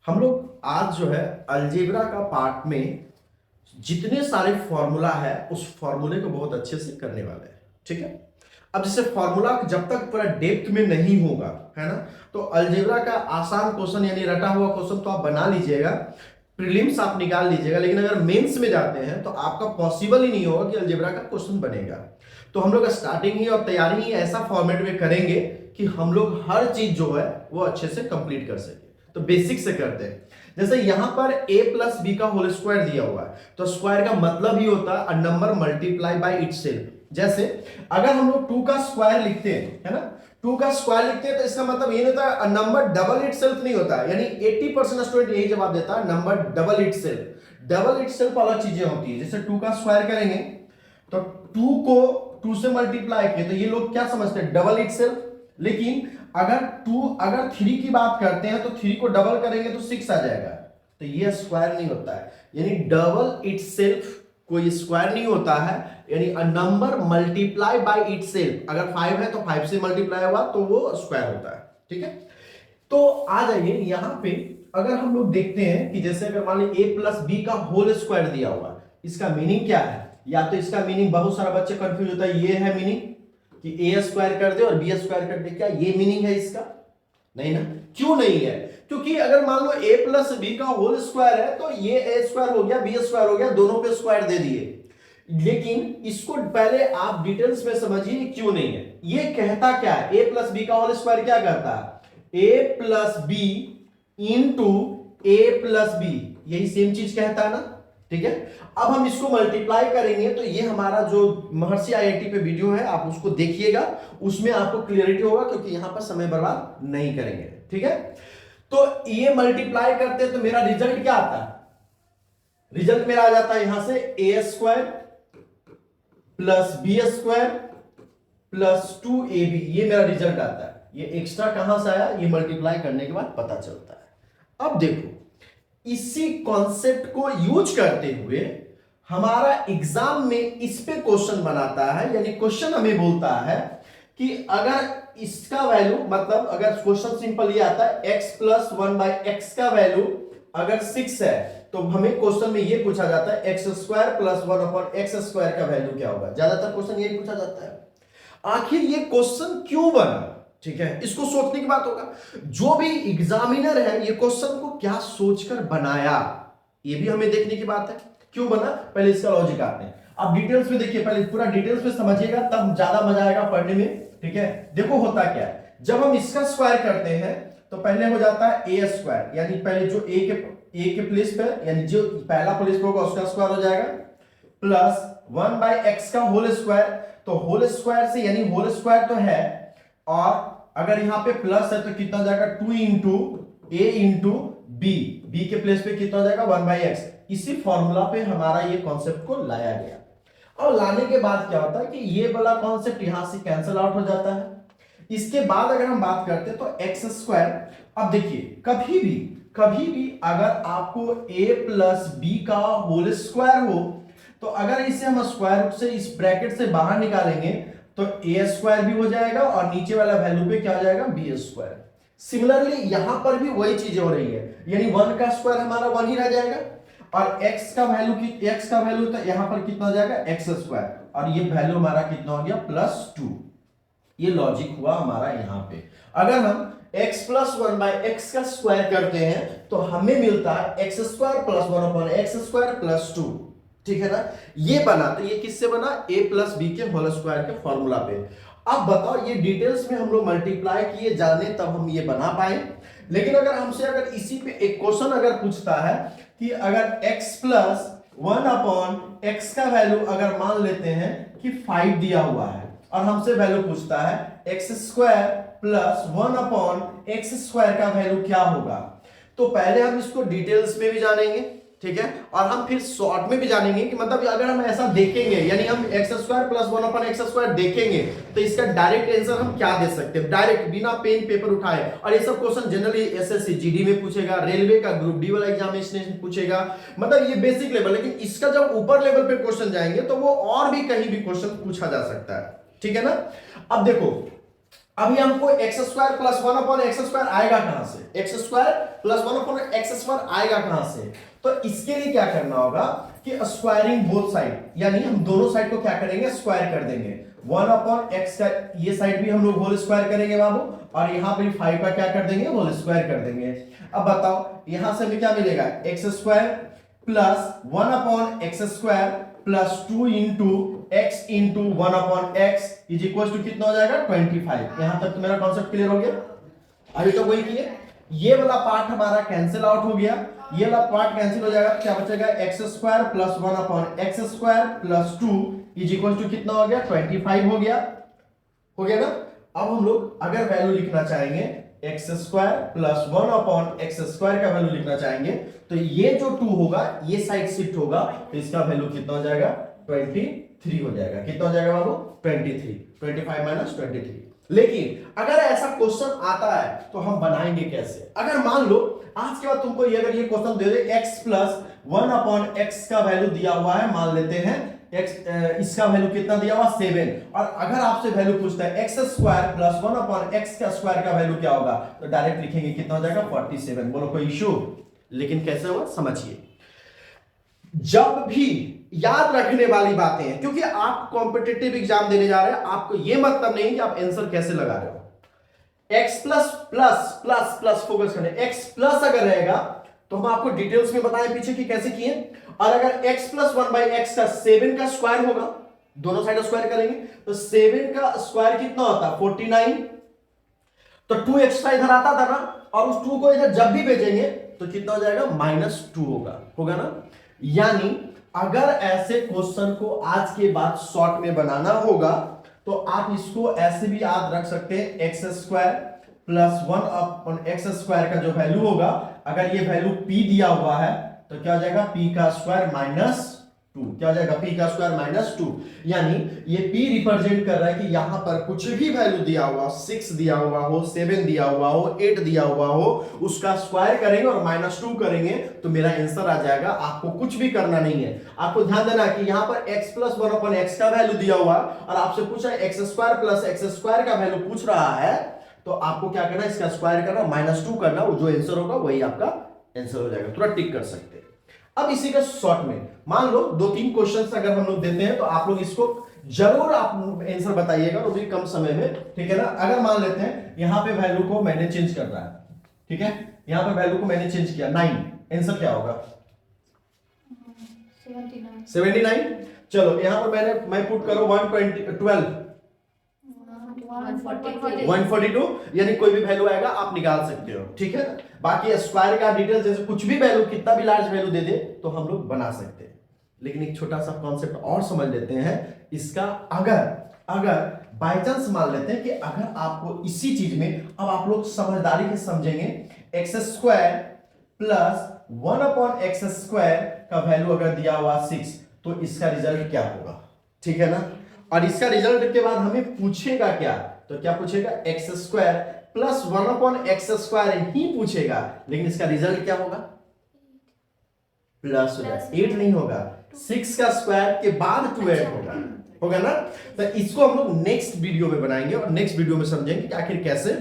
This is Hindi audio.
हम लोग आज जो है अलजेब्रा का पार्ट में जितने सारे फॉर्मूला है उस फॉर्मूले को बहुत अच्छे से करने वाले हैं। ठीक है, अब जैसे फॉर्मूला जब तक पूरा डेप्थ में नहीं होगा, है ना, तो अलजेब्रा का आसान क्वेश्चन यानी रटा हुआ क्वेश्चन तो आप बना लीजिएगा, प्रीलिम्स आप निकाल लीजिएगा, लेकिन अगर मेंस में जाते हैं तो आपका पॉसिबल ही नहीं होगा कि अलजेब्रा का क्वेश्चन बनेगा। तो हम लोग स्टार्टिंग ही और तैयारी ही ऐसा फॉर्मेट में करेंगे कि हम लोग हर चीज जो है वो अच्छे से कंप्लीट कर सके। तो बेसिक से करते हैं। जैसे यहां पर a प्लस बी का होल स्क्वायर दिया हुआ है, तो स्क्वायर का मतलब ही होता है a number multiply by itself. जैसे अगर हम लोग 2 का स्क्वायर लिखते हैं, है ना, 2 का स्क्वायर लिखते हैं तो इसका मतलब ये नहीं होता अ नंबर डबल इटसेल्फ नहीं होता, यानी 80% स्टूडेंट यही जवाब देता है number double itself. Double itself अलग चीजें होती है। जैसे 2 का स्क्वायर करेंगे तो 2 को 2 से मल्टीप्लाई किए तो ये लोग क्या समझते हैं, डबल इटसेल्फ। लेकिन अगर 3 की बात करते हैं तो 3 को डबल करेंगे तो 6 आ जाएगा, तो ये स्क्वायर नहीं होता है। यानी डबल इटसेल्फ कोई स्क्वायर नहीं होता है, यानी a number multiply by itself. अगर 5 है तो 5 से मल्टीप्लाई हुआ तो वो स्क्वायर होता है। ठीक है, तो आ जाइए यहां पे। अगर हम लोग देखते हैं कि जैसे अगर मान लीजिए a प्लस बी का होल स्क्वायर दिया हुआ, इसका मीनिंग क्या है? या तो इसका मीनिंग बहुत सारा बच्चे कंफ्यूज होता है, ये है मीनिंग कि ए स्क्वायर कर दे और बी स्क्वायर कर दे, क्या ये मीनिंग है इसका? नहीं ना। क्यों नहीं है? क्योंकि अगर मान लो a प्लस बी का होल स्क्वायर है तो ये a स्क्वायर हो गया, बी स्क्वायर हो गया, दोनों पे स्क्वायर दे दिए। लेकिन इसको पहले आप डिटेल्स में समझिए क्यों नहीं है। ये कहता क्या है, a प्लस बी का होल स्क्वायर क्या करता है, a plus B into A plus B, यही सेम चीज कहता है ना। ठीक है, अब हम इसको मल्टीप्लाई करेंगे तो ये हमारा जो महर्षि आईआईटी पे वीडियो है आप उसको देखिएगा, उसमें आपको क्लियरिटी होगा, क्योंकि यहां पर समय बर्बाद नहीं करेंगे। ठीक है, तो ये मल्टीप्लाई करते हैं तो मेरा रिजल्ट क्या आता है, रिजल्ट मेरा आ जाता है यहां से A square plus B square plus 2ab, ये मेरा रिजल्ट आता है। ये एक्स्ट्रा कहां से आया, ये मल्टीप्लाई करने के बाद पता चलता है। अब देखो, इसी कॉन्सेप्ट को यूज करते हुए हमारा एग्जाम में इस पे क्वेश्चन बनाता है, यानी क्वेश्चन हमें बोलता है कि अगर इसका वैल्यू, मतलब अगर क्वेश्चन सिंपल ये आता है x प्लस 1 बाई एक्स का वैल्यू अगर 6 है तो हमें क्वेश्चन में ये पूछा जाता है x square plus 1 upon x square का वैल्यू क्या होगा। ज्यादातर क्वेश्चन यही पूछा जाता है। आखिर ये क्वेश्चन क्यों बना, ठीक है, इसको सोचने की बात होगा। जो भी एग्जामिनर है ये क्वेश्चन को क्या सोचकर बनाया, ये भी हमें देखने की बात है। क्यों बना, पहले इसका लॉजिक आते हैं। आप डिटेल्स में देखिए, पहले पूरा डिटेल्स में समझिएगा तब ज्यादा मजा आएगा पढ़ने में। ठीक है, देखो होता क्या है, जब हम इसका स्क्वायर करते हैं तो पहले हो जाता है ए स्क्वायर, यानी पहले जो ए के प्लेस पे, यानी जो पहला प्लेस पे होगा उसका स्क्वायर हो जाएगा, प्लस 1 बाई एक्स का होल स्क्वायर। तो होल स्क्वायर से यानी होल स्क्वायर तो है, और अगर यहां पे प्लस है तो कितना जाएगा 2 इंटू ए इंटू बी, बी के प्लेस पे कितना हो जाएगा 1 बाई एक्स। इसी फॉर्मूला पे हमारा ये कॉन्सेप्ट को लाया गया। और लाने के बाद क्या होता है कि ये वाला कॉन्सेप्ट यहां से कैंसिल आउट हो जाता है। इसके बाद अगर हम बात करते हैं तो एक्स स्क्वायर, अब देखिए कभी भी अगर आपको a प्लस बी का होल स्क्वायर हो तो अगर इसे हम स्क्वायर रूट से इस ब्रैकेट से बाहर निकालेंगे तो ए स्क्वायर भी हो जाएगा और नीचे वाला वैल्यू पे क्या हो जाएगा, बी स्क्वायर। सिमिलरली यहां पर भी वही चीज हो रही है, यानी 1 का स्क्वायर हमारा 1 ही रह जाएगा, और x का वैल्यू तो यहां पर कितना हो जाएगा एक्स स्क्वायर, और ये वैल्यू हमारा कितना हो गया +2। ये लॉजिक हुआ हमारा यहां पे। अगर हम x प्लस 1 बाई एक्स का स्क्वायर करते हैं तो हमें मिलता है x square plus 1 upon x square plus 2। ठीक है ना, ये बना, तो ये किससे बना, a प्लस बी के होल स्क्वायर के फॉर्मूला पे। अब बताओ, ये डिटेल्स में हम लोग मल्टीप्लाई किए जाने तब हम ये बना पाए। लेकिन अगर हमसे अगर इसी पे एक क्वेश्चन अगर पूछता है कि अगर x प्लस 1 अपॉन एक्स का वैल्यू अगर मान लेते हैं कि 5 दिया हुआ है, और हमसे वैल्यू पूछता है x square plus 1 upon x square का वैल्यू क्या होगा, तो पहले हम इसको डिटेल्स में भी जानेंगे, ठीक है, और हम फिर शॉर्ट में भी जानेंगे कि मतलब अगर हम ऐसा देखेंगे, यानी हम x square plus 1 upon x square देखेंगे तो इसका डायरेक्ट आंसर हम क्या दे सकते हैं, डायरेक्ट बिना पेन पेपर उठाए। और ये सब क्वेश्चन जनरली एसएससी जीडी में पूछेगा, रेलवे का ग्रुप डी वाला एग्जामिनेशन में पूछेगा, मतलब ये बेसिक लेवल। लेकिन इसका जब ऊपर लेवल पे क्वेश्चन जाएंगे तो वो और भी कहीं भी क्वेश्चन पूछा जा सकता है। ठीक है ना। अब देखो, अभी हमको x square plus 1 upon x square आएगा कहां से, x square plus 1 upon x square आएगा कहां से, तो इसके लिए क्या करना होगा कि स्क्वायरिंग बोथ साइड, यानी हम दोनों साइड को क्या करेंगे, स्क्वायर कर देंगे। 1 अपॉन एक्स का ये साइड भी हम लोग होल स्क्वायर करेंगे बाबू, और यहां पे 5 का क्या कर देंगे, होल स्क्वायर कर देंगे। अब बताओ यहां से हमें क्या मिलेगा, X square plus 1 upon x square plus 2 into X into 1 upon X is equal to कितना हो जाएगा, 25। यहां तक तो मेरा कॉन्सेप्ट क्लियर हो गया। अभी तो वही किए, ये वाला पार्ट हमारा कैंसिल आउट हो गया, ये वाला पार्ट कैंसिल हो जाएगा, क्या बचेगा, X square plus 1 upon x square plus 2 is equal to कितना हो गया, 25 हो गया ना। अब हम लोग अगर वैल्यू लिखना चाहेंगे x square plus 1 upon x square का वैल्यू लिखना चाहेंगे, तो ये जो 2 होगा ये साइड शिफ्ट होगा, तो इसका वैल्यू कितना हो जाएगा, 23 हो जाएगा। कितना हो जाएगा बाबू, 23, 25 माइनस 23। लेकिन अगर ऐसा क्वेश्चन आता है तो हम बनाएंगे कैसे, अगर मान लो आज के बाद तुमको ये अगर ये क्वेश्चन दे दे x प्लस 1 अपॉन एक्स का वैल्यू दिया हुआ है, मान लेते हैं x, इसका वैल्यू कितना दिया हुआ 7, और अगर आपसे वैल्यू पूछता है x square plus 1 upon x का स्क्वायर का वैल्यू क्या होगा, तो डायरेक्ट लिखेंगे कितना हो जाएगा, 47। बोलो कोई इश्यू, लेकिन कैसे होगा समझिए। जब भी याद रखने वाली बातें हैं, क्योंकि आप कॉम्पिटिटिव एग्जाम देने जा रहे हैं, आपको यह मतलब नहीं कि आप आंसर कैसे लगा रहे हो। x plus plus plus plus focus करें, x प्लस अगर रहेगा तो हम आपको डिटेल्स में बताएं पीछे कि कैसे किए, और अगर x प्लस 1 बाई एक्स का 7 का स्क्वायर होगा, दोनों साइड स्क्वायर करेंगे तो 7 का स्क्वायर कितना होता है, 49, तो 2 एक्स्ट्रा इधर आता था ना, और उस 2 को इधर जब भी भेजेंगे तो कितना हो जाएगा, -2 होगा ना। यानी अगर ऐसे क्वेश्चन को आज के बाद शॉर्ट में बनाना होगा तो आप इसको ऐसे भी याद रख सकते हैं, x square plus 1 upon x square का जो वैल्यू होगा, अगर ये वैल्यू p दिया हुआ है तो क्या हो जाएगा, p का स्क्वायर माइनस 2, क्या हो जाएगा, p का स्क्वायर माइनस 2। यानी ये p रिप्रेजेंट कर रहा है कि यहां पर कुछ भी वैल्यू दिया हुआ, 6 दिया हुआ हो, 7 दिया हुआ हो, 8 दिया हुआ हो, उसका स्क्वायर करेंगे और -2 करेंगे तो मेरा आंसर आ जाएगा। आपको कुछ भी करना नहीं है, आपको ध्यान देना कि यहां पर x प्लस 1 अपॉन एक्स का वैल्यू दिया हुआ और आपसे पूछा है x square plus x square का वैल्यू पूछ रहा है, तो आपको क्या करना है, इसका स्क्वायर करना, -2 करना, वो जो आंसर होगा वही आपका आंसर हो जाएगा। थोड़ा टिक कर सकते हैं। अब इसी का शॉर्ट में मान लो 2-3 क्वेश्चंस अगर हम लोग देते हैं तो आप लोग इसको जरूर आप आंसर बताइएगा, वो भी कम समय में, ठीक है ना। अगर मान लेते हैं यहां पे वैल्यू को मैंने चेंज कर रहा है, ठीक है, यहां पे वैल्यू को मैंने चेंज किया 9, आंसर क्या होगा, 79। चलो यहां पर मैं पुट करो 142, यानी कोई भी वैल्यू आएगा आप निकाल सकते हो, ठीक है। बाकी स्क्वायर का डिटेल जैसे कुछ भी वैल्यू, कितना भी लार्ज वैल्यू दे दे तो हम लोग बना सकते हैं। लेकिन एक छोटा सा कॉन्सेप्ट और समझ लेते हैं इसका, अगर बाय चांस मान लेते हैं कि अगर आपको इसी चीज में, अब आप लोग समझदारी से समझेंगे, x square plus 1 upon x square का वैल्यू अगर दिया हुआ 6, तो इसका रिजल्ट क्या होगा, ठीक है ना। और इसका रिजल्ट के बाद हमें पूछेगा क्या, तो क्या पूछेगा, x square plus 1 upon x square ही पूछेगा, लेकिन इसका रिजल्ट क्या होगा, प्लस 8 नहीं होगा, 6 का स्क्वायर के बाद 2 होगा ना। तो इसको हम लोग नेक्स्ट वीडियो में बनाएंगे और नेक्स्ट वीडियो में समझेंगे कि आखिर कैसे